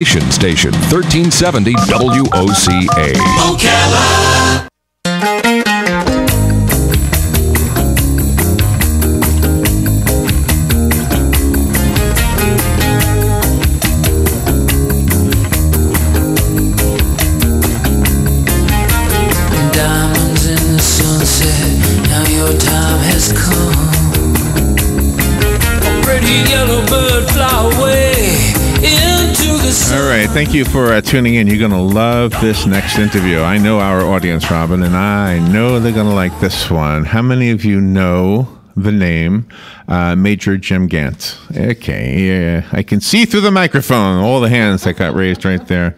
Station 1370 WOCA. Ocala. Diamonds in the sunset, now your time has come. A pretty yellow bird fly away into the sun. All right, thank you for tuning in. You're going to love this next interview. I know our audience, Robin, and I know they're going to like this one. How many of you know the name Major Jim Gant? Okay, yeah, I can see through the microphone all the hands that got raised right there.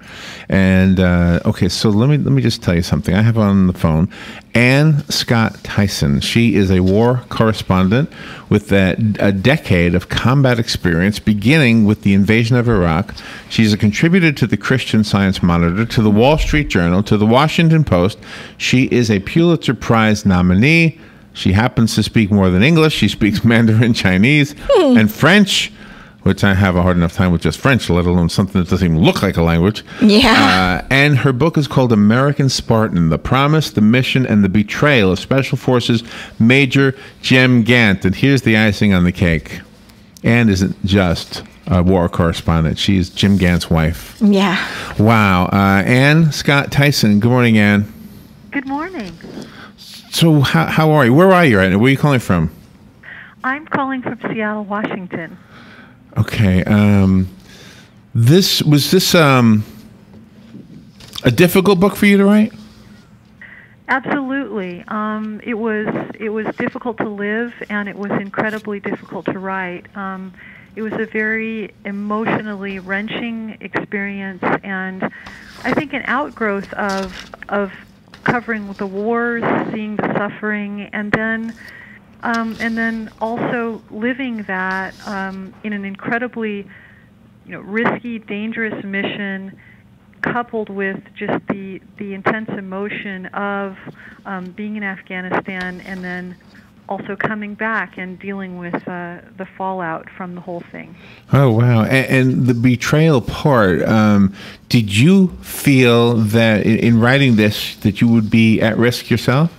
And okay, so let me just tell you something. I have on the phone Ann Scott Tyson. She is a war correspondent with a decade of combat experience, beginning with the invasion of Iraq. She's a contributor to the Christian Science Monitor, to the Wall Street Journal, to the Washington Post. She is a Pulitzer Prize nominee. She happens to speak more than English. She speaks Mandarin, Chinese, and French, which I have a hard enough time with just French, let alone something that doesn't even look like a language. Yeah. And her book is called American Spartan, The Promise, the Mission, and the Betrayal of Special Forces Major Jim Gant. And here's the icing on the cake. Ann isn't just a war correspondent. She's Jim Gant's wife. Yeah. Wow. Ann Scott Tyson. Good morning, Ann. Good morning. So how are you? Where are you right now? Where are you calling from? I'm calling from Seattle, Washington. Okay. This a difficult book for you to write? Absolutely. It was difficult to live, and it was incredibly difficult to write. It was a very emotionally wrenching experience, and I think an outgrowth of covering the wars, seeing the suffering, and then also living that in an incredibly, risky, dangerous mission, coupled with just the intense emotion of being in Afghanistan, and then also coming back and dealing with the fallout from the whole thing. Oh, wow. And the betrayal part, did you feel that in writing this that you would be at risk yourself?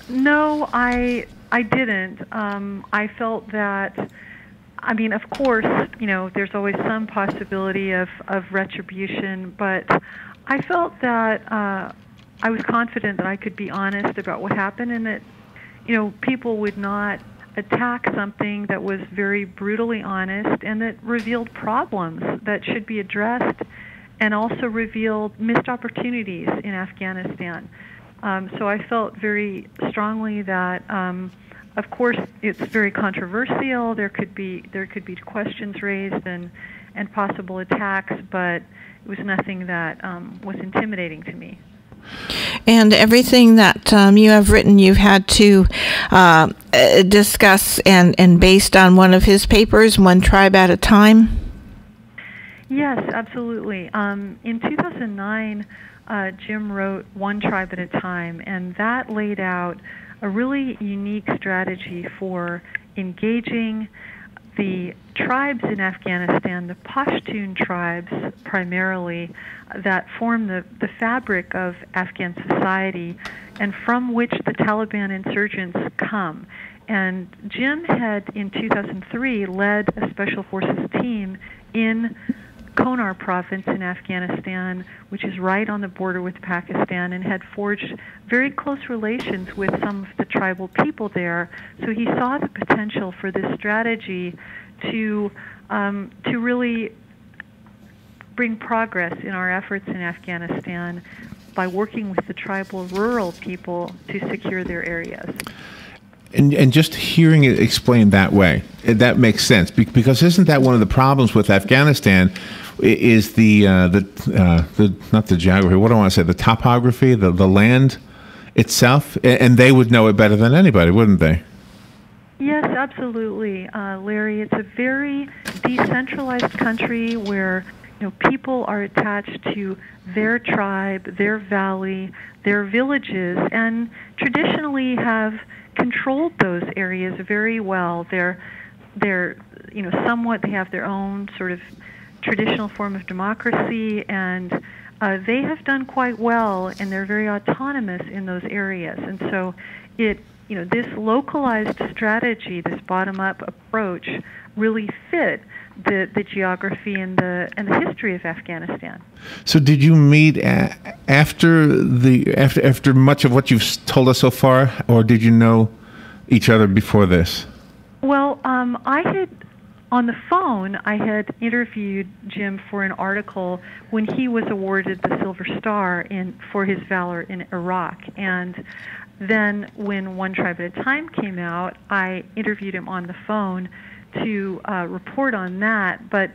No, I didn't. I felt that, of course, there's always some possibility of retribution, but I felt that I was confident that I could be honest about what happened, and that people would not attack something that was very brutally honest and that revealed problems that should be addressed, and also revealed missed opportunities in Afghanistan. So I felt very strongly that, of course, it's very controversial. There could be questions raised and possible attacks, but it was nothing that was intimidating to me. And everything that you have written, you've had to discuss and based on one of his papers, One Tribe at a Time? Yes, absolutely. In 2009, Jim wrote One Tribe at a Time, and that laid out a really unique strategy for engaging the tribes in Afghanistan, the Pashtun tribes primarily, that form the fabric of Afghan society, and from which the Taliban insurgents come. And Jim had, in 2003, led a Special Forces team in Konar province in Afghanistan, which is right on the border with Pakistan, and had forged very close relations with some of the tribal people there. So he saw the potential for this strategy to really bring progress in our efforts in Afghanistan by working with the tribal rural people to secure their areas. And just hearing it explained that way, that makes sense, because isn't that one of the problems with Afghanistan? Is the not the geography? What do I want to say? The topography, the land itself, and they would know it better than anybody, wouldn't they? Yes, absolutely, Larry. It's a very decentralized country where people are attached to their tribe, their valley, their villages, and traditionally have controlled those areas very well. They're somewhat, they have their own sort of traditional form of democracy, and they have done quite well, and they're very autonomous in those areas. And so this localized strategy, this bottom-up approach, really fit the geography and the history of Afghanistan. So did you meet after much of what you've told us so far, or did you know each other before this? Well, on the phone, I had interviewed Jim for an article when he was awarded the Silver Star for his valor in Iraq. And then when One Tribe at a Time came out, I interviewed him on the phone to report on that. But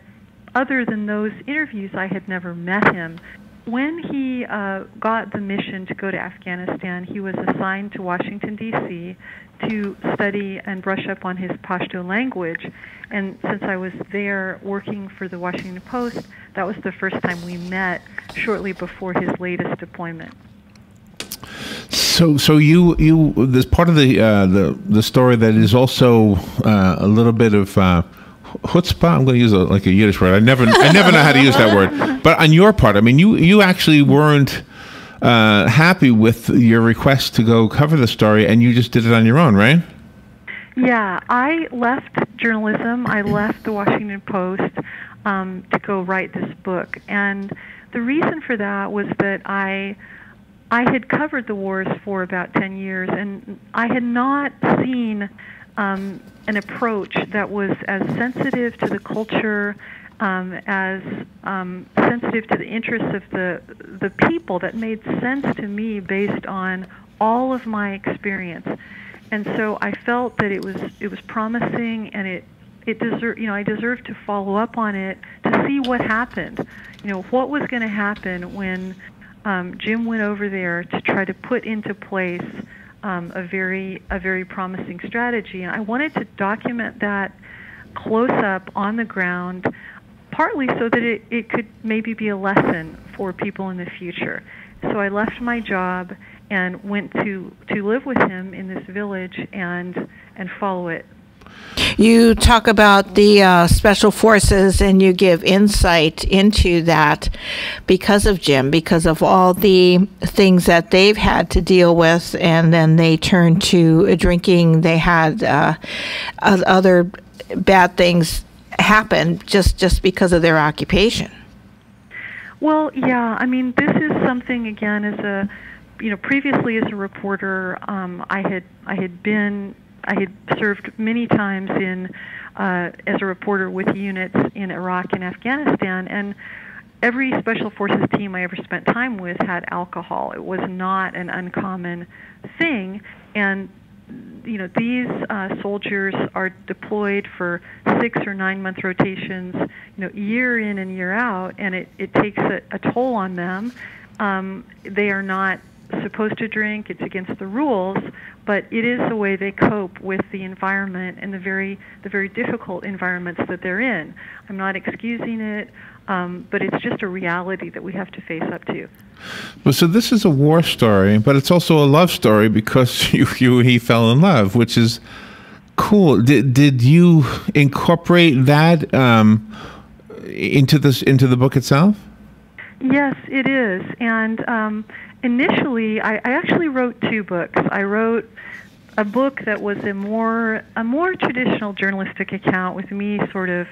other than those interviews, I had never met him. When he got the mission to go to Afghanistan, he was assigned to Washington, D.C. to study and brush up on his Pashto language. And since I was there working for the Washington Post, that was the first time we met shortly before his latest deployment. So you there's part of the story that is also a little bit of chutzpah. I'm going to use a Yiddish word. I never know how to use that word. But on your part, I mean, you actually weren't happy with your request to go cover the story, and you just did it on your own, right? Yeah, I left journalism. I left the Washington Post to go write this book, and the reason for that was that I had covered the wars for about 10 years, and I had not seen an approach that was as sensitive to the culture, as sensitive to the interests of the people, that made sense to me based on all of my experience. And so I felt that it was promising, and it deserved, I deserved to follow up on it to see what happened. What was going to happen when Jim went over there to try to put into place a very promising strategy. And I wanted to document that close up on the ground, partly so that it could maybe be a lesson for people in the future. So I left my job and went to live with him in this village and follow it. You talk about the special forces, and you give insight into that because of Jim, because of all the things that they've had to deal with, and then they turned to drinking. They had other bad things happen just because of their occupation. Well, yeah, I mean, this is something, again, as previously as a reporter, I had served many times as a reporter with units in Iraq and Afghanistan, and every Special Forces team I ever spent time with had alcohol. It was not an uncommon thing, and these soldiers are deployed for 6 or 9 month rotations, year in and year out, and it takes a toll on them. They are not supposed to drink. It's against the rules, but it is the way they cope with the environment and the very difficult environments that they're in. I'm not excusing it, but it's just a reality that we have to face up to. Well, so this is a war story, but it's also a love story because he fell in love, which is cool. Did you incorporate that into the book itself? Yes, it is, and initially, I actually wrote 2 books. I wrote a book that was a more traditional journalistic account, with me sort of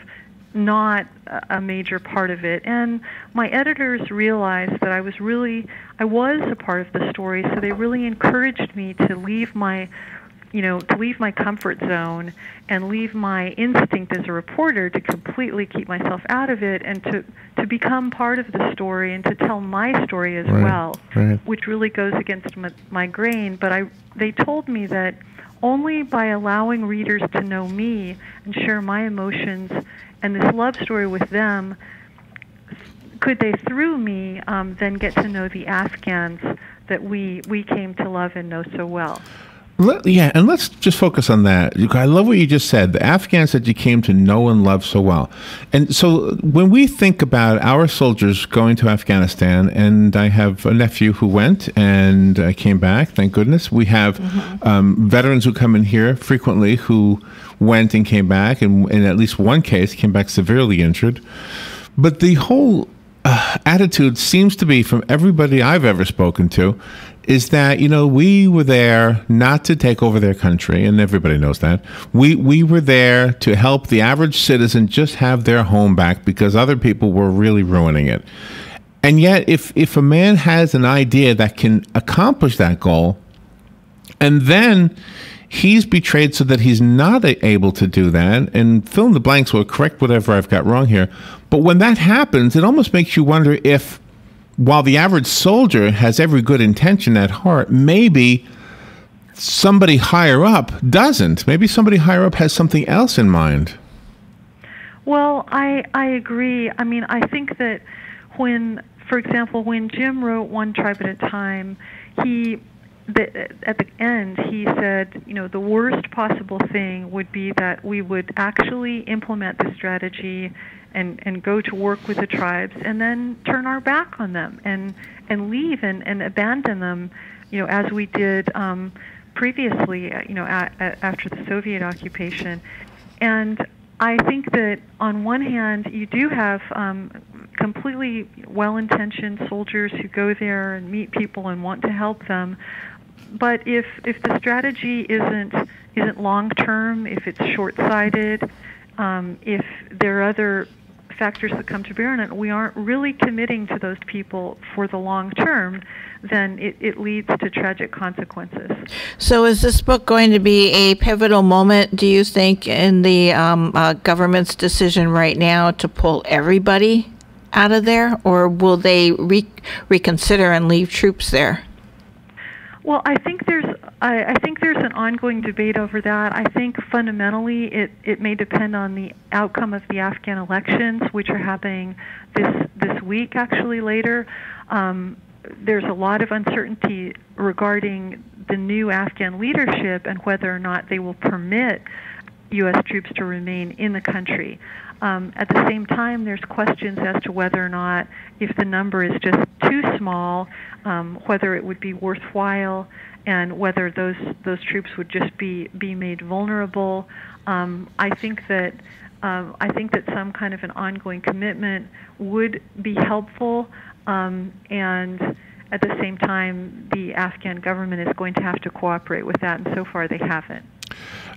not a major part of it. And my editors realized that I was a part of the story, so they really encouraged me to leave my comfort zone and leave my instinct as a reporter to completely keep myself out of it, and to become part of the story and to tell my story as well, which really goes against my grain. But they told me that only by allowing readers to know me and share my emotions and this love story with them could they, through me, then get to know the Afghans that we came to love and know so well. Yeah, and let's just focus on that. I love what you just said, the Afghans that you came to know and love so well. And so when we think about our soldiers going to Afghanistan, and I have a nephew who went and came back, thank goodness. We have veterans who come in here frequently who went and came back, and in at least one case came back severely injured. But the whole attitude seems to be, from everybody I've ever spoken to, is that, we were there not to take over their country, and everybody knows that. We were there to help the average citizen just have their home back because other people were really ruining it. And yet, if a man has an idea that can accomplish that goal, and then he's betrayed so that he's not able to do that, and fill in the blanks, will correct whatever I've got wrong here. But when that happens, it almost makes you wonder if, while the average soldier has every good intention at heart, maybe somebody higher up doesn't. Maybe somebody higher up has something else in mind. Well, I agree. I mean, I think that for example, when Jim wrote One Tribe at a Time, at the end, he said, the worst possible thing would be that we would actually implement the strategy and go to work with the tribes and then turn our back on them and leave and abandon them, as we did previously, after the Soviet occupation. And I think that on one hand, you do have completely well-intentioned soldiers who go there and meet people and want to help them. But if the strategy isn't long-term, if it's short-sighted, if there are other factors that come to bear on it, we aren't really committing to those people for the long term, then it leads to tragic consequences. So is this book going to be a pivotal moment, do you think, in the government's decision right now to pull everybody out of there, or will they reconsider and leave troops there? Well, I think there's an ongoing debate over that. I think fundamentally it may depend on the outcome of the Afghan elections, which are happening this week, actually later. There's a lot of uncertainty regarding the new Afghan leadership and whether or not they will permit U.S. troops to remain in the country. At the same time, there's questions as to whether or not, if the number is just too small, whether it would be worthwhile, and whether those troops would just be made vulnerable. I think that some kind of an ongoing commitment would be helpful, and at the same time, the Afghan government is going to have to cooperate with that, and so far they haven't.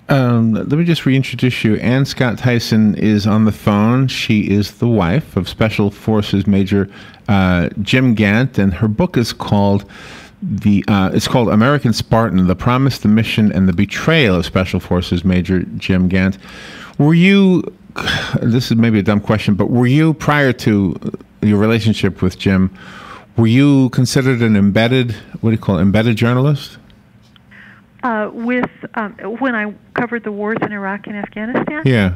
Let me just reintroduce you. Ann Scott Tyson is on the phone. She is the wife of Special Forces Major Jim Gant, and her book is called American Spartan: The Promise, the Mission, and the Betrayal of Special Forces Major Jim Gant. Were you? This is maybe a dumb question, but were you, prior to your relationship with Jim, were you considered an embedded journalist? When I covered the wars in Iraq and Afghanistan? Yeah.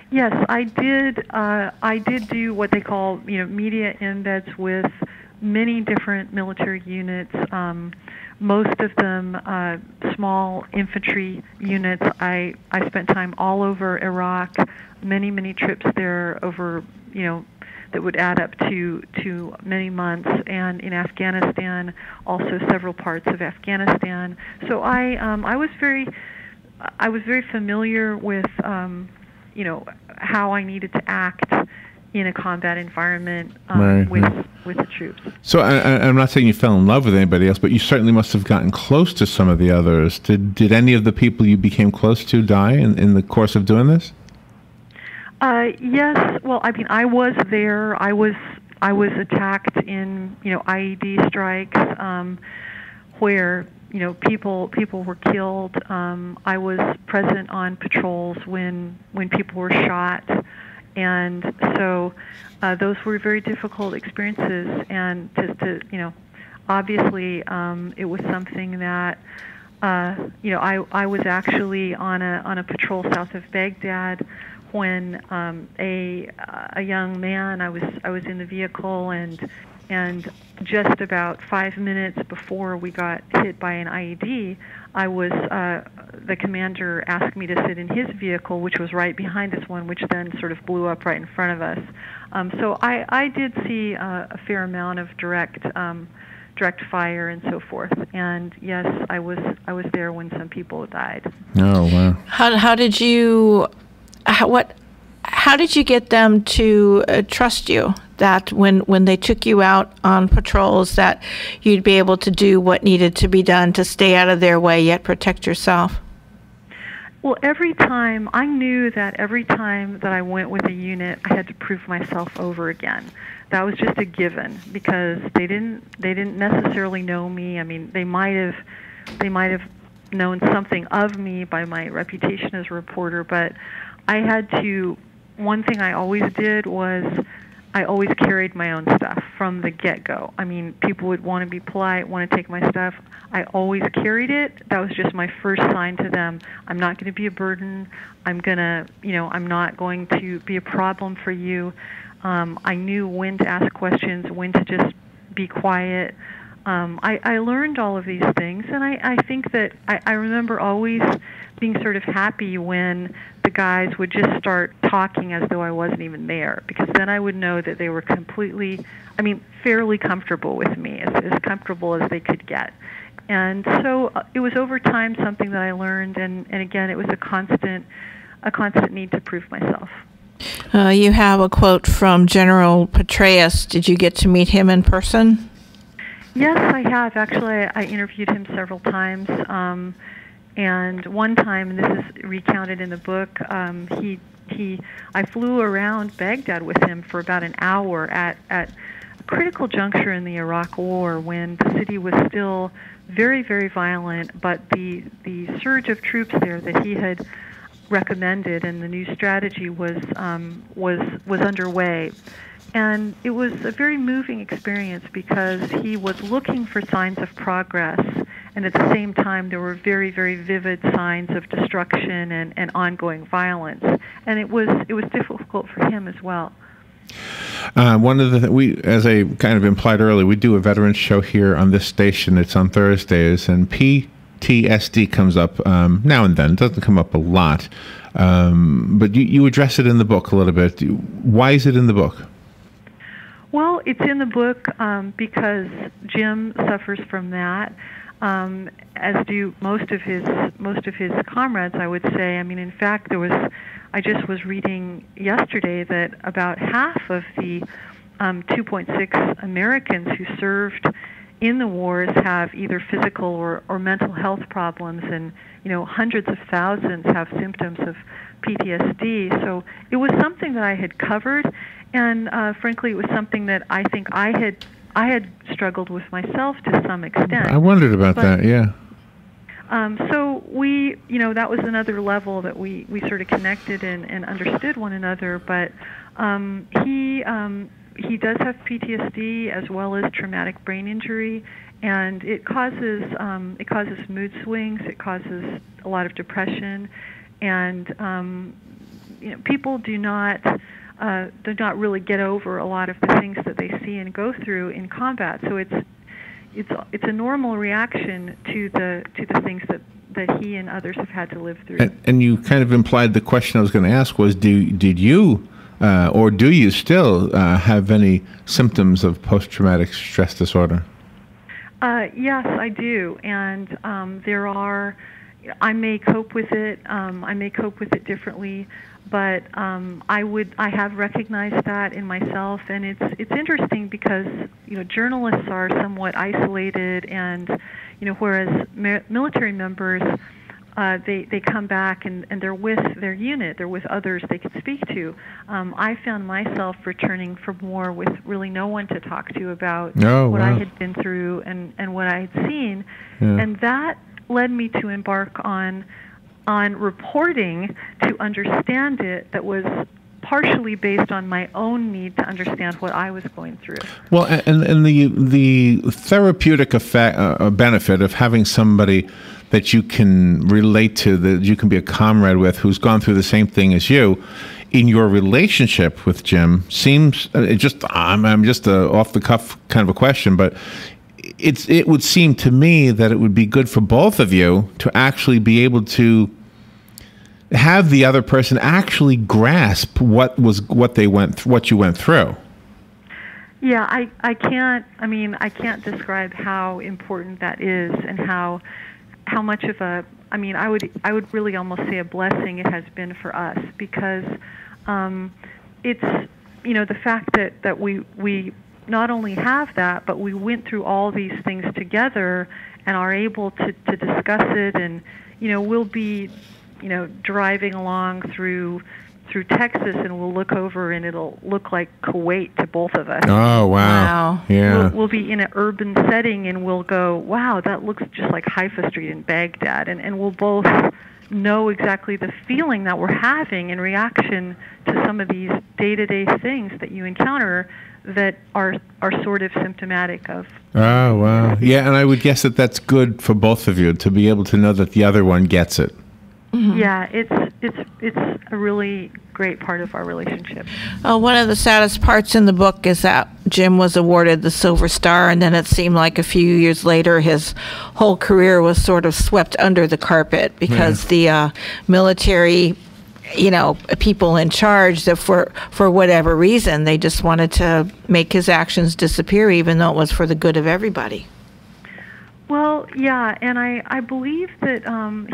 Yes, I did. I did do what they call, media embeds with many different military units. Most of them small infantry units. I spent time all over Iraq, many trips there over, that would add up to many months, and in Afghanistan, also several parts of Afghanistan. So I was very familiar with how I needed to act in a combat environment with the troops. So I'm not saying you fell in love with anybody else, but you certainly must have gotten close to some of the others. Did any of the people you became close to die in the course of doing this? Yes. Well, I mean, I was there. I was attacked in IED strikes where people were killed. I was present on patrols when people were shot, and so those were very difficult experiences. And to obviously it was something that I was actually on a patrol south of Baghdad when a young man, I was in the vehicle, and just about 5 minutes before we got hit by an IED, the commander asked me to sit in his vehicle, which was right behind this one, which then sort of blew up right in front of us. So I did see a fair amount of direct fire and so forth. And yes, I was there when some people died. Oh wow! How did you? How how did you get them to trust you? That when they took you out on patrols, that you'd be able to do what needed to be done to stay out of their way yet protect yourself? Well, I knew that every time that I went with a unit, I had to prove myself over again. That was just a given because they didn't necessarily know me. I mean, they might have known something of me by my reputation as a reporter, but I had to. One thing I always did was I always carried my own stuff from the get-go. I mean, people would want to be polite, want to take my stuff. I always carried it. That was just my first sign to them. I'm not going to be a burden. I'm not going to be a problem for you. I knew when to ask questions, when to just be quiet. I learned all of these things, and I think that I remember always being sort of happy when the guys would just start talking as though I wasn't even there, because then I would know that they were fairly comfortable with me, as comfortable as they could get. And so it was over time something that I learned, and again, it was a constant need to prove myself. You have a quote from General Petraeus. Did you get to meet him in person? Yes, I have. Actually, I interviewed him several times. And one time, and this is recounted in the book, I flew around Baghdad with him for about an hour at a critical juncture in the Iraq War when the city was still very, very violent, but the surge of troops there that he had recommended and the new strategy was underway. And it was a very moving experience because he was looking for signs of progress, and at the same time there were very, very vivid signs of destruction and ongoing violence. And it was difficult for him as well. One of the as I kind of implied earlier, we do a veterans show here on this station. It's on Thursdays, and PTSD comes up now and then. It doesn't come up a lot, but you address it in the book a little bit. Why is it in the book? Well, it's in the book because Jim suffers from that, as do most of his comrades, I would say. I mean, in fact, I just was reading yesterday that about half of the 2.6 Americans who served in the wars have either physical or mental health problems, and hundreds of thousands have symptoms of PTSD. So it was something that I had covered. And frankly, it was something that I think I had struggled with myself to some extent. I wondered about that, yeah. So we, that was another level that we sort of connected and understood one another. But he does have PTSD as well as traumatic brain injury, and it causes mood swings. It causes a lot of depression, and people do not really get over a lot of the things that they see and go through in combat. So it's a normal reaction to the things that he and others have had to live through. And you kind of implied the question I was going to ask was, did you or do you still have any symptoms of post-traumatic stress disorder? Yes, I do, and I may cope with it. I may cope with it differently. But I have recognized that in myself, and it's interesting because journalists are somewhat isolated, and whereas military members they come back and they're with their unit, they're with others they could speak to. I found myself returning from war with really no one to talk to about what I had been through and what I had seen, and that led me to embark on reporting to understand it that was partially based on my own need to understand what I was going through. Well, and the therapeutic effect, benefit of having somebody that you can relate to, that you can be a comrade with, who's gone through the same thing as you, in your relationship with Jim seems, I'm just a off the cuff kind of a question, but it would seem to me that it would be good for both of you to actually be able to have the other person actually grasp what you went through. Yeah, I can't describe how important that is and how much of I would really almost say a blessing it has been for us, because it's, the fact that we not only have that, but we went through all these things together and are able to discuss it, and we'll be driving along through Texas, and we'll look over and it'll look like Kuwait to both of us. Oh, wow. Yeah. We'll be in an urban setting and we'll go, wow, that looks just like Haifa Street in Baghdad, and we'll both know exactly the feeling that we're having in reaction to some of these day-to-day things that you encounter that are sort of symptomatic of. Oh, wow. Yeah, and I would guess that that's good for both of you to be able to know that the other one gets it. Mm-hmm. Yeah, it's a really great part of our relationship. One of the saddest parts in the book is that Jim was awarded the Silver Star, and then it seemed like a few years later his whole career was sort of swept under the carpet because the military, people in charge, that for whatever reason, they just wanted to make his actions disappear, even though it was for the good of everybody. Well, yeah, and I believe that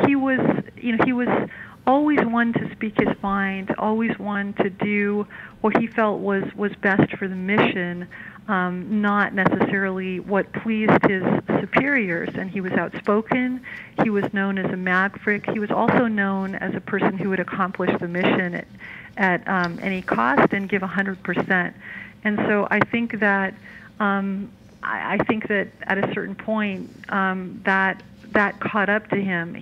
he was always one to speak his mind, always one to do what he felt was best for the mission, not necessarily what pleased his superiors. And he was outspoken. He was known as a maverick. He was also known as a person who would accomplish the mission at any cost and give 100%. And so I think that at a certain point that caught up to him.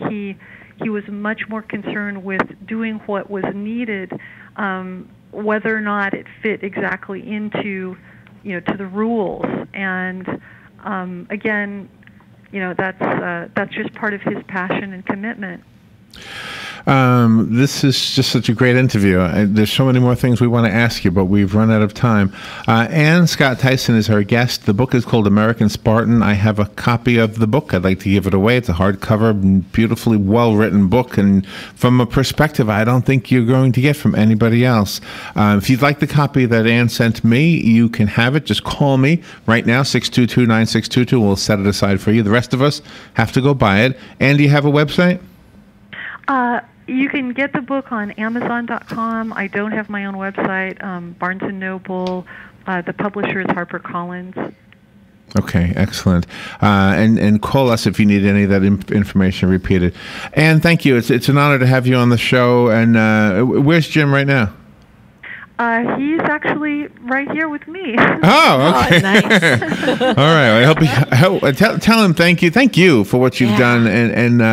He was much more concerned with doing what was needed, whether or not it fit exactly into to the rules. And again, that's just part of his passion and commitment. This is just such a great interview. There's so many more things we want to ask you, but we've run out of time. Ann Scott Tyson is our guest. The book is called American Spartan. I have a copy of the book. I'd like to give it away. It's a hardcover, beautifully well-written book, and from a perspective I don't think you're going to get from anybody else. If you'd like the copy that Ann sent me, you can have it. Just call me right now, 622-9622. We'll set it aside for you. The rest of us have to go buy it. Ann, do you have a website? You can get the book on Amazon.com. I don't have my own website. Barnes & Noble. The publisher is HarperCollins. Okay, excellent. And call us if you need any of that information repeated. And thank you. It's an honor to have you on the show. And where's Jim right now? He's actually right here with me. Oh, okay. Oh, nice. All right. I hope tell him thank you for what you've done, and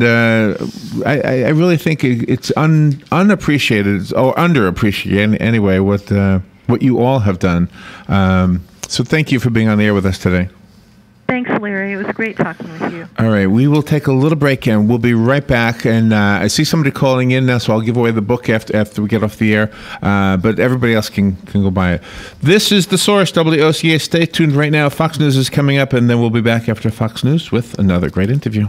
I really think it's unappreciated or underappreciated anyway what you all have done. So thank you for being on the air with us today. Thanks, Larry. It was great talking with you. All right. We will take a little break, and we'll be right back. And I see somebody calling in now, so I'll give away the book after we get off the air. But everybody else can go buy it. This is The Source, WOCA. Stay tuned right now. Fox News is coming up, and then we'll be back after Fox News with another great interview.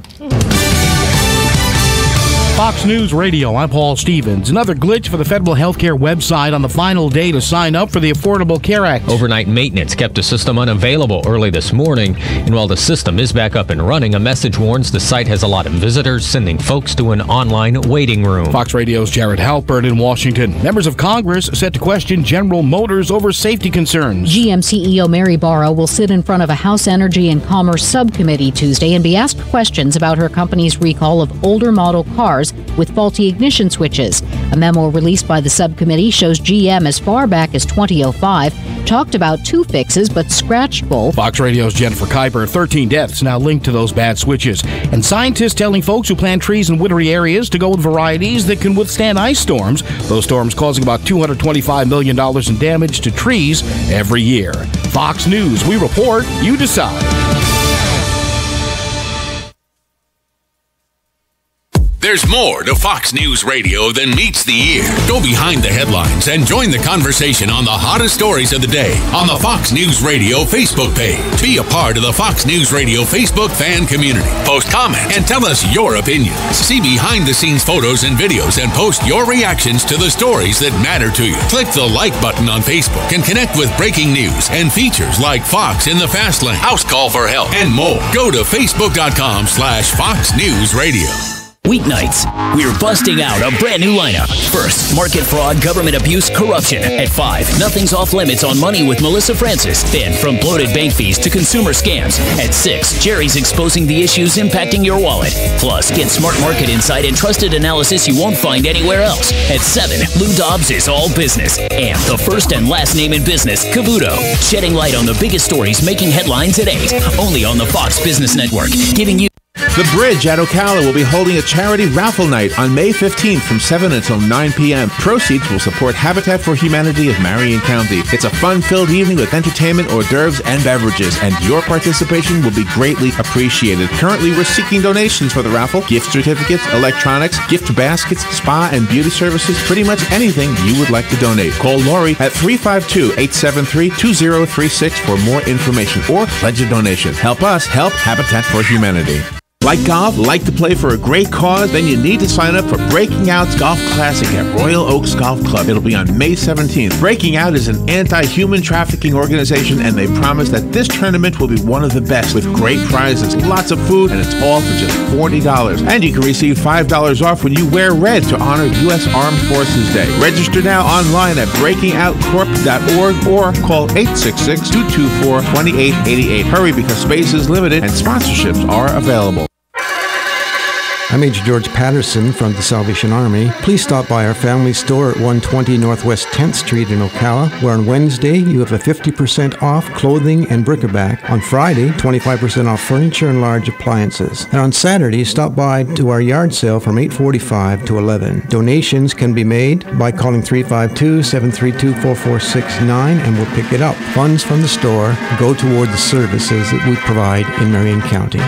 Fox News Radio, I'm Paul Stevens. Another glitch for the federal healthcare website on the final day to sign up for the Affordable Care Act. Overnight maintenance kept the system unavailable early this morning, and while the system is back up and running, a message warns the site has a lot of visitors, sending folks to an online waiting room. Fox Radio's Jared Halpern in Washington. Members of Congress set to question General Motors over safety concerns. GM CEO Mary Barra will sit in front of a House Energy and Commerce subcommittee Tuesday and be asked questions about her company's recall of older model cars with faulty ignition switches. A memo released by the subcommittee shows GM as far back as 2005 talked about two fixes but scratched both. Fox Radio's Jennifer Kuiper. 13 deaths now linked to those bad switches. And scientists telling folks who plant trees in wintry areas to go with varieties that can withstand ice storms. Those storms causing about $225 million in damage to trees every year. Fox News. We report, you decide. There's more to Fox News Radio than meets the ear. Go behind the headlines and join the conversation on the hottest stories of the day on the Fox News Radio Facebook page. Be a part of the Fox News Radio Facebook fan community. Post comments and tell us your opinions. See behind-the-scenes photos and videos and post your reactions to the stories that matter to you. Click the like button on Facebook and connect with breaking news and features like Fox in the Fast Lane, House Call for Help, and more. Go to facebook.com/Fox News Radio. Weeknights, we're busting out a brand new lineup. First, market fraud, government abuse, corruption. At 5, nothing's off limits on money with Melissa Francis. Then, from bloated bank fees to consumer scams. At 6, Jerry's exposing the issues impacting your wallet. Plus, get smart market insight and trusted analysis you won't find anywhere else. At 7, Lou Dobbs is all business. And the first and last name in business, Cavuto, shedding light on the biggest stories making headlines at 8. Only on the Fox Business Network, giving you The Bridge at Ocala will be holding a charity raffle night on May 15th from 7 until 9 p.m. Proceeds will support Habitat for Humanity of Marion County. It's a fun-filled evening with entertainment, hors d'oeuvres, and beverages, and your participation will be greatly appreciated. Currently, we're seeking donations for the raffle: gift certificates, electronics, gift baskets, spa and beauty services, pretty much anything you would like to donate. Call Lori at 352-873-2036 for more information or pledge a donation. Help us help Habitat for Humanity. Like golf? Like to play for a great cause? Then you need to sign up for Breaking Out's Golf Classic at Royal Oaks Golf Club. It'll be on May 17th. Breaking Out is an anti-human trafficking organization, and they promise that this tournament will be one of the best, with great prizes, lots of food, and it's all for just $40. And you can receive $5 off when you wear red to honor U.S. Armed Forces Day. Register now online at breakingoutcorp.org or call 866-224-2888. Hurry, because space is limited and sponsorships are available. I'm Major George Patterson from the Salvation Army. Please stop by our family store at 120 Northwest 10th Street in Ocala, where on Wednesday you have a 50% off clothing and bric-a-brac. On Friday, 25% off furniture and large appliances. And on Saturday, stop by to our yard sale from 8:45 to 11. Donations can be made by calling 352-732-4469 and we'll pick it up. Funds from the store go toward the services that we provide in Marion County.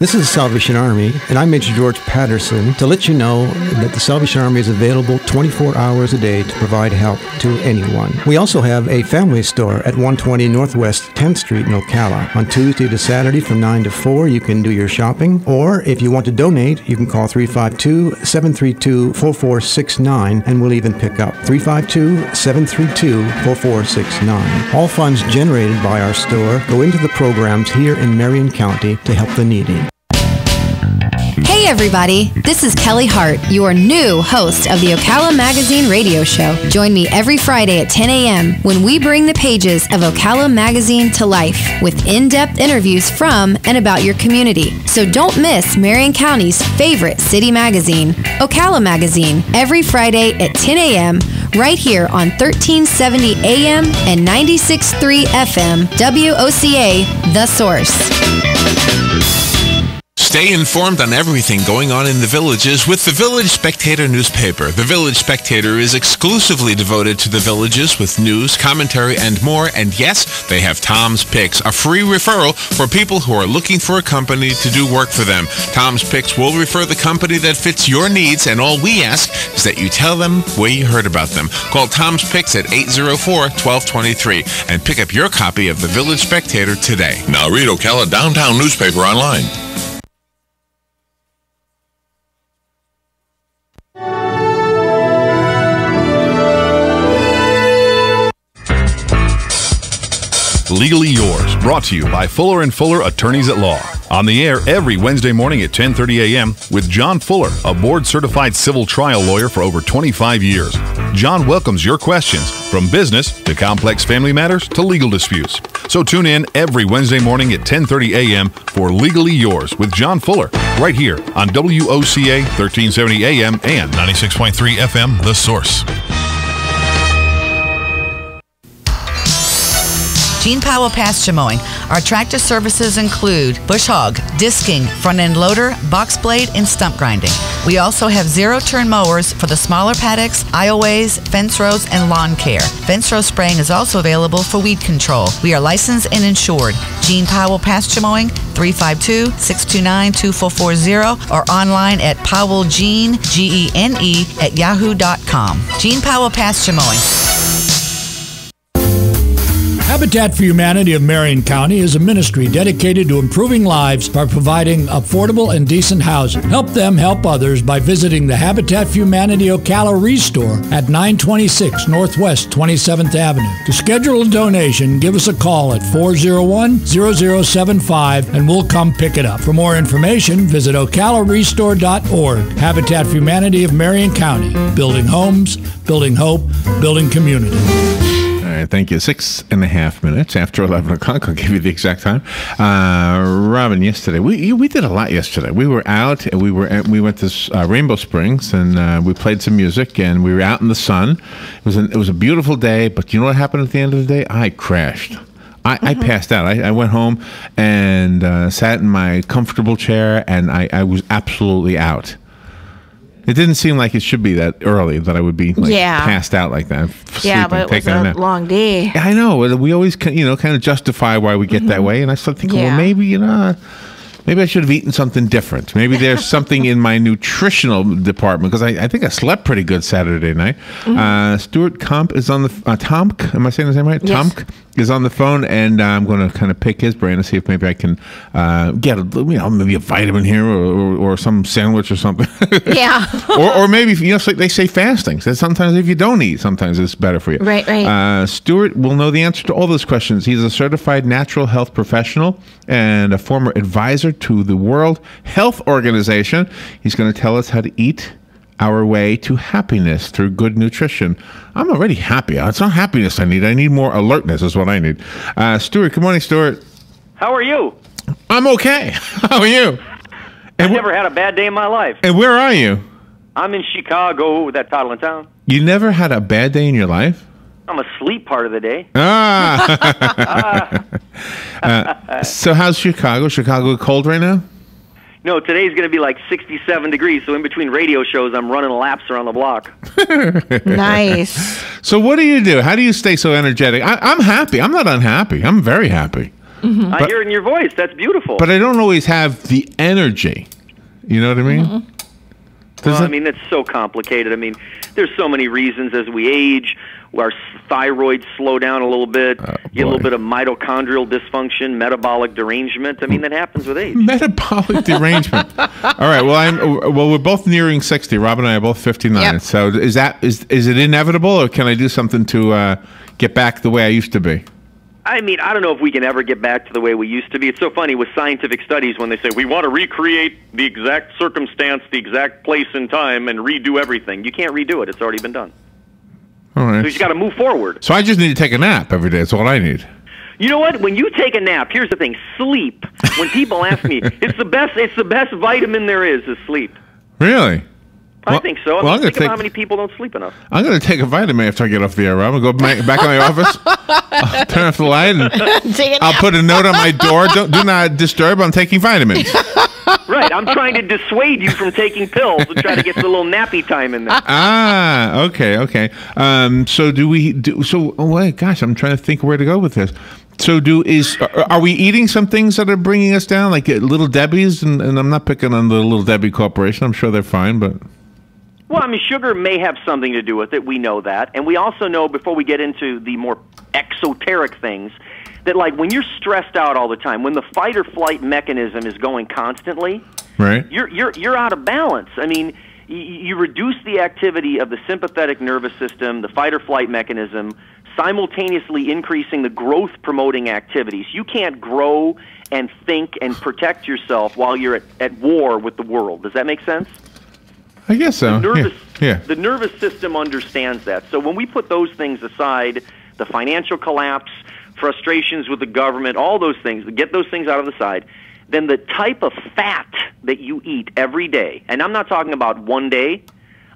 This is the Salvation Army, and I'm Major George Patterson to let you know that the Salvation Army is available 24 hours a day to provide help to anyone. We also have a family store at 120 Northwest 10th Street in Ocala. On Tuesday to Saturday from 9 to 4, you can do your shopping, or if you want to donate, you can call 352-732-4469, and we'll even pick up 352-732-4469. All funds generated by our store go into the programs here in Marion County to help the needy. Hey everybody, this is Kelly Hart, your new host of the Ocala Magazine radio show. Join me every Friday at 10 a.m. when we bring the pages of Ocala Magazine to life with in-depth interviews from and about your community. So don't miss Marion County's favorite city magazine, Ocala Magazine, every Friday at 10 a.m. right here on 1370 AM and 96.3 FM, WOCA, The Source. Stay informed on everything going on in the villages with the Village Spectator newspaper. The Village Spectator is exclusively devoted to the villages with news, commentary, and more. And yes, they have Tom's Picks, a free referral for people who are looking for a company to do work for them. Tom's Picks will refer the company that fits your needs, and all we ask is that you tell them where you heard about them. Call Tom's Picks at 804-1223 and pick up your copy of the Village Spectator today. Now read Ocala Downtown newspaper online. Legally Yours, brought to you by Fuller & Fuller Attorneys at Law. On the air every Wednesday morning at 10:30 a.m. with John Fuller, a board-certified civil trial lawyer for over 25 years. John welcomes your questions, from business to complex family matters to legal disputes. So tune in every Wednesday morning at 10:30 a.m. for Legally Yours with John Fuller, right here on WOCA 1370 AM and 96.3 FM, The Source. Gene Powell Pasture Mowing. Our tractor services include bush hog, disking, front end loader, box blade, and stump grinding. We also have zero-turn mowers for the smaller paddocks, aisleways, fence rows, and lawn care. Fence row spraying is also available for weed control. We are licensed and insured. Gene Powell Pasture Mowing, 352-629-2440, or online at powellgene, Gene, at yahoo.com. Gene Powell Pasture Mowing. Habitat for Humanity of Marion County is a ministry dedicated to improving lives by providing affordable and decent housing. Help them help others by visiting the Habitat for Humanity Ocala Restore at 926 Northwest 27th Avenue. To schedule a donation, give us a call at 401-0075 and we'll come pick it up. For more information, visit ocalarestore.org. Habitat for Humanity of Marion County. Building homes, building hope, building community. All right, thank you. 6.5 minutes after 11 o'clock. I'll give you the exact time. Robin, yesterday we did a lot yesterday. We were out. And we went to Rainbow Springs and we played some music and we were out in the sun. It was a beautiful day. But you know what happened at the end of the day? I crashed. I passed out. I went home and sat in my comfortable chair and I was absolutely out. It didn't seem like it should be that early that I would be passed out like that. Yeah, but it was a long day. I know. We always, kind of justify why we get that way. And I started thinking, well, maybe, maybe I should have eaten something different. Maybe there's something in my nutritional department because I think I slept pretty good Saturday night. Stuart Comp is on the Tomk. Am I saying his name right? Yes. Tomk is on the phone, and I'm going to kind of pick his brain and see if maybe I can get maybe a vitamin here or some sandwich or something. Yeah. or maybe they say fasting. So sometimes if you don't eat, sometimes it's better for you. Right. Stuart will know the answer to all those questions. He's a certified natural health professional and a former advisor to the World Health Organization. He's going to tell us how to eat our way to happiness through good nutrition. I'm already happy. It's not happiness I need. I need more alertness is what I need. Stuart, good morning, Stuart. How are you? I'm okay. How are you? I've never had a bad day in my life. And where are you? I'm in Chicago, that toddling town. You never had a bad day in your life? I'm asleep part of the day. So how's Chicago? Chicago cold right now? No, today's going to be like 67 degrees, so in between radio shows, I'm running laps around the block. Nice. So what do you do? How do you stay so energetic? I'm happy. I'm not unhappy. I'm very happy. I hear it in your voice. That's beautiful. But I don't always have the energy. You know what I mean? Well, I mean, it's so complicated. I mean, there's so many reasons as we age. Our thyroids slow down a little bit. You get a little bit of mitochondrial dysfunction, metabolic derangement. I mean, that happens with age. Metabolic derangement. All right. Well, we're both nearing 60. Rob and I are both 59. Yep. So is it inevitable, or can I do something to get back the way I used to be? I mean, I don't know if we can ever get back to the way we used to be. It's so funny with scientific studies when they say, we want to recreate the exact circumstance, the exact place and time, and redo everything. You can't redo it. It's already been done. All right. So you got to move forward. So I just need to take a nap every day. That's all I need. You know what? When you take a nap, here's the thing: sleep. When people ask me, it's the best vitamin there is sleep. Really? I think so. Think about how many people don't sleep enough. I'm going to take a vitamin after I get off the air, Rob. I'm going to go back in my office. I'll turn off the light and I'll put a note on my door. Do not disturb. I'm taking vitamins. Right. I'm trying to dissuade you from taking pills and try to get the little nappy time in there. Okay. Gosh, I'm trying to think where to go with this. So are we eating some things that are bringing us down, like Little Debbie's? And I'm not picking on the Little Debbie Corporation. I'm sure they're fine, but... Well, I mean, sugar may have something to do with it. We know that. And we also know, before we get into the more exoteric things, that like when you're stressed out all the time, when the fight or flight mechanism is going constantly, right? You're out of balance. I mean, you reduce the activity of the sympathetic nervous system, the fight or flight mechanism, simultaneously increasing the growth-promoting activities. You can't grow and think and protect yourself while you're at war with the world. Does that make sense? I guess so. The nervous system understands that. So when we put those things aside, the financial collapse, frustrations with the government, all those things, get those things out of the side, then the type of fat that you eat every day, and I'm not talking about one day,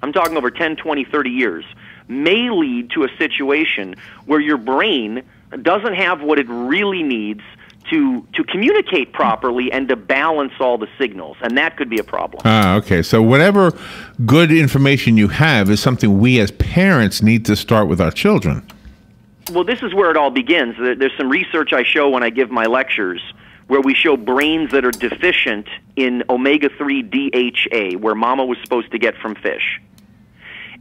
I'm talking over 10, 20, 30 years, may lead to a situation where your brain doesn't have what it really needs to communicate properly and to balance all the signals, and that could be a problem. Okay. So whatever good information you have is something we as parents need to start with our children. Well, this is where it all begins. There's some research I show when I give my lectures where we show brains that are deficient in omega-3 DHA, where mama was supposed to get from fish.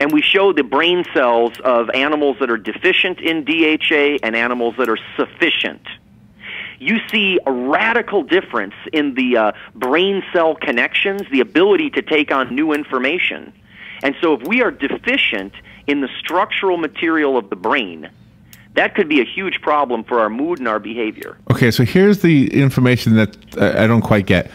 and we show the brain cells of animals that are deficient in DHA and animals that are sufficient, you see a radical difference in the brain cell connections, the ability to take on new information. And so if we are deficient in the structural material of the brain, that could be a huge problem for our mood and our behavior. Okay, so here's the information that I don't quite get.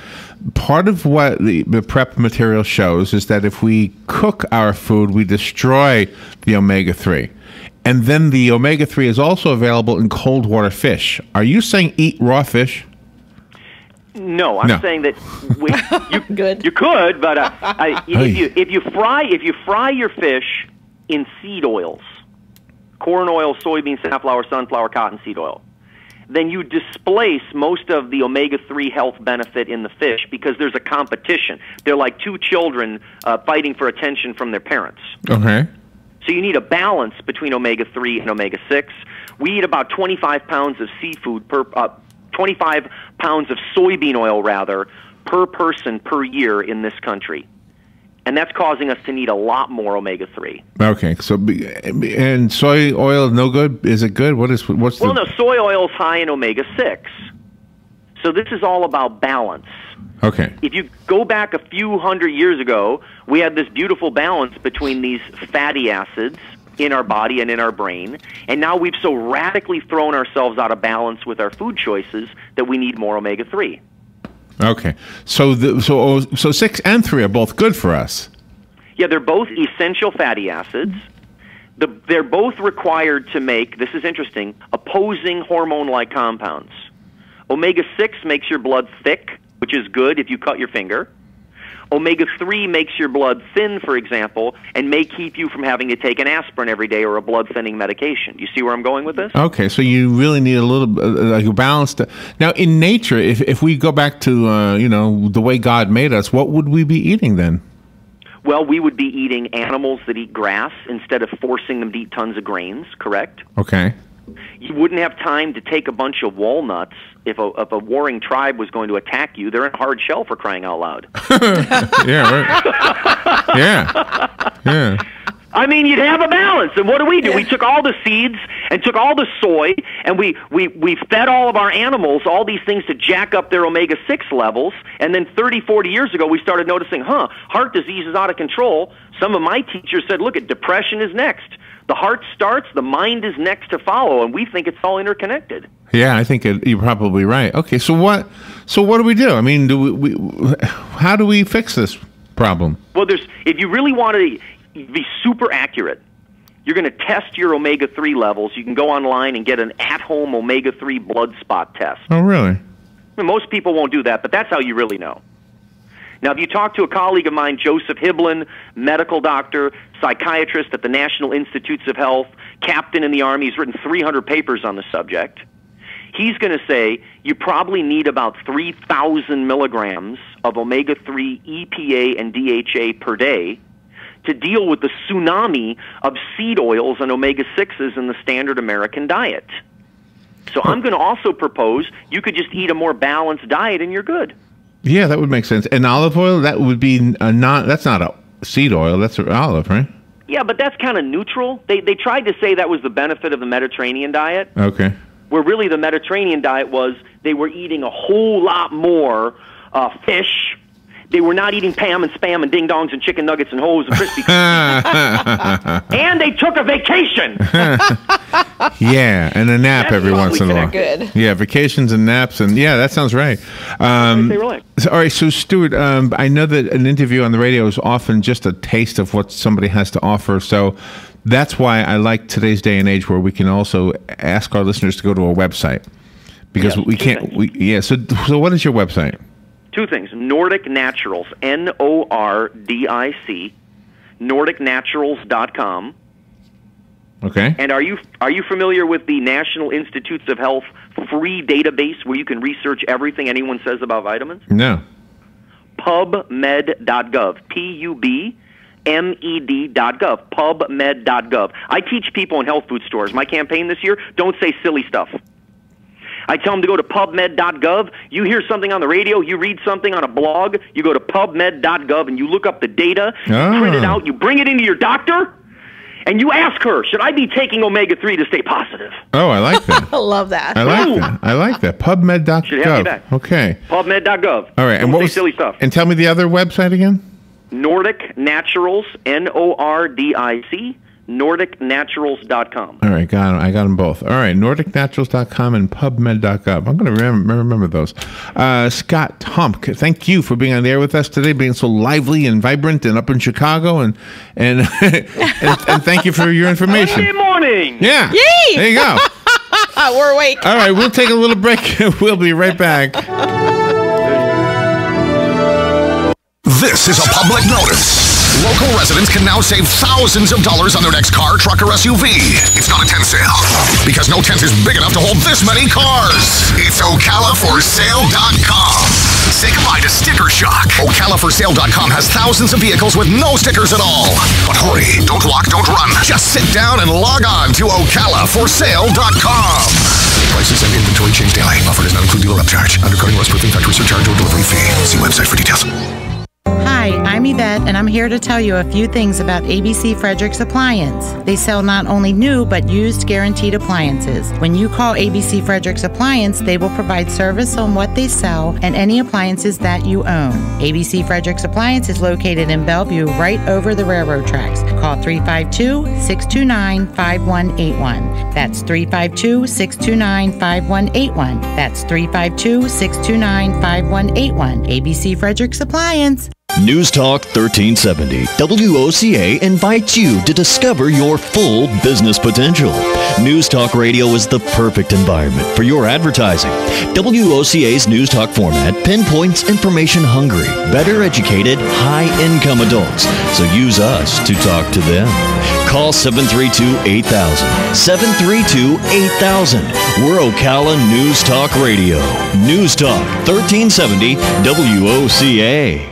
Part of what the prep material shows is that if we cook our food, we destroy the omega-3. And then the omega-3 is also available in cold water fish. Are you saying eat raw fish? No, I'm saying that you could, but if you fry your fish in seed oils, corn oil, soybean, safflower, sunflower, cottonseed oil, then you displace most of the omega-3 health benefit in the fish because there's a competition. They're like two children fighting for attention from their parents. Okay. So you need a balance between omega-3 and omega-6. We eat about 25 pounds of seafood 25 pounds of soybean oil, rather, per person per year in this country. And that's causing us to need a lot more omega-3. Okay, so and soy oil no good? Is it good? What's no, soy oil is high in omega-6. So this is all about balance. Okay. If you go back a few hundred years ago, we had this beautiful balance between these fatty acids in our body and in our brain, and now we've so radically thrown ourselves out of balance with our food choices that we need more omega-3. Okay, so 6 and 3 are both good for us. Yeah, they're both essential fatty acids. They're both required to make, this is interesting, opposing hormone-like compounds. Omega-6 makes your blood thick, which is good if you cut your finger. Omega-3 makes your blood thin, for example, and may keep you from having to take an aspirin every day or a blood-thinning medication. You see where I'm going with this? Okay, so you really need a little like a balanced. Now, in nature, if we go back to the way God made us, what would we be eating then? Well, we would be eating animals that eat grass instead of forcing them to eat tons of grains, correct? Okay. You wouldn't have time to take a bunch of walnuts if a warring tribe was going to attack you. They're in a hard shell, for crying out loud. Yeah, right. Yeah. I mean, you'd have a balance. And what do? We took all the seeds and took all the soy, and we fed all of our animals all these things to jack up their omega-6 levels. And then 30, 40 years ago, we started noticing, heart disease is out of control. Some of my teachers said, look, depression is next. The heart starts, the mind is next to follow, and we think it's all interconnected. Yeah, I think you're probably right. Okay, so what do we do? I mean, how do we fix this problem? Well, if you really want to be super accurate, you're going to test your omega-3 levels. You can go online and get an at-home omega-3 blood spot test. Oh, really? I mean, most people won't do that, but that's how you really know. Now, if you talk to a colleague of mine, Joseph Hiblin, medical doctor, psychiatrist at the National Institutes of Health, captain in the Army, he's written 300 papers on the subject. He's going to say you probably need about 3,000 milligrams of omega-3 EPA and DHA per day to deal with the tsunami of seed oils and omega-6s in the standard American diet. So I'm going to also propose you could just eat a more balanced diet and you're good. Yeah, that would make sense. And olive oil, that would be that's not a seed oil, that's olive, right? Yeah, but that's kind of neutral. They tried to say that was the benefit of the Mediterranean diet. Okay. Where really the Mediterranean diet was they were eating a whole lot more fish. They were not eating Pam and Spam and Ding Dongs and chicken nuggets and hoes and crispy. And they took a vacation. Yeah, and a nap every once in a while. Good. Yeah, vacations and naps, and yeah, that sounds right. All right, so Stuart, I know that an interview on the radio is often just a taste of what somebody has to offer, so that's why I like today's day and age where we can also ask our listeners to go to a website. Because we can't, so what is your website? Two things. Nordic Naturals, NORDIC, NordicNaturals.com. Okay. And are you familiar with the National Institutes of Health free database where you can research everything anyone says about vitamins? No. PubMed.gov. PubMed.gov. PubMed.gov. I teach people in health food stores. My campaign this year, don't say silly stuff. I tell them to go to pubmed.gov. You hear something on the radio, you read something on a blog, you go to pubmed.gov and you look up the data, you print it out, you bring it into your doctor, and you ask her, should I be taking omega-3 to stay positive? Oh, I like that. I love that. I like that. PubMed.gov. Should have you back. Okay. PubMed.gov. All right. And what was silly stuff? And tell me the other website again. Nordic Naturals, NORDIC, NordicNaturals.com. All right, got them. I got them both. All right, NordicNaturals.com and PubMed.gov. I'm going to remember those. Scott Tomk, thank you for being on the air with us today, being so lively and vibrant and up in Chicago, and and thank you for your information. Monday morning. Yeah. Yay! There you go. We're awake. All right, we'll take a little break. We'll be right back. This is a public notice. Local residents can now save thousands of dollars on their next car, truck, or SUV. It's not a tent sale, because no tent is big enough to hold this many cars. It's OcalaForSale.com. Say goodbye to sticker shock. OcalaForSale.com has thousands of vehicles with no stickers at all. But hurry, don't walk, don't run. Just sit down and log on to OcalaForSale.com. Prices and inventory change daily. Offer does not include dealer upcharge, undercutting, rust-proofing, factory surcharge, or delivery fee. See website for details. Hi, I'm Yvette, and I'm here to tell you a few things about ABC Frederick's Appliance. They sell not only new, but used guaranteed appliances. When you call ABC Frederick's Appliance, they will provide service on what they sell and any appliances that you own. ABC Frederick's Appliance is located in Bellevue, right over the railroad tracks. Call 352-629-5181. That's 352-629-5181. That's 352-629-5181. ABC Frederick's Appliance. News Talk 1370, WOCA invites you to discover your full business potential. News Talk Radio is the perfect environment for your advertising. WOCA's News Talk format pinpoints information-hungry, better educated, high-income adults, so use us to talk to them. Call 732-8000, 732-8000. We're Ocala News Talk Radio. News Talk 1370, WOCA.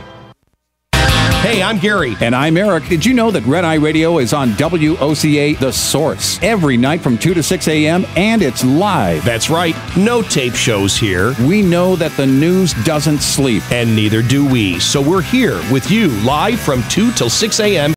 Hey, I'm Gary. And I'm Eric. Did you know that Red Eye Radio is on WOCA The Source every night from 2 to 6 a.m. and it's live? That's right. No tape shows here. We know that the news doesn't sleep. And neither do we. So we're here with you live from 2 till 6 a.m.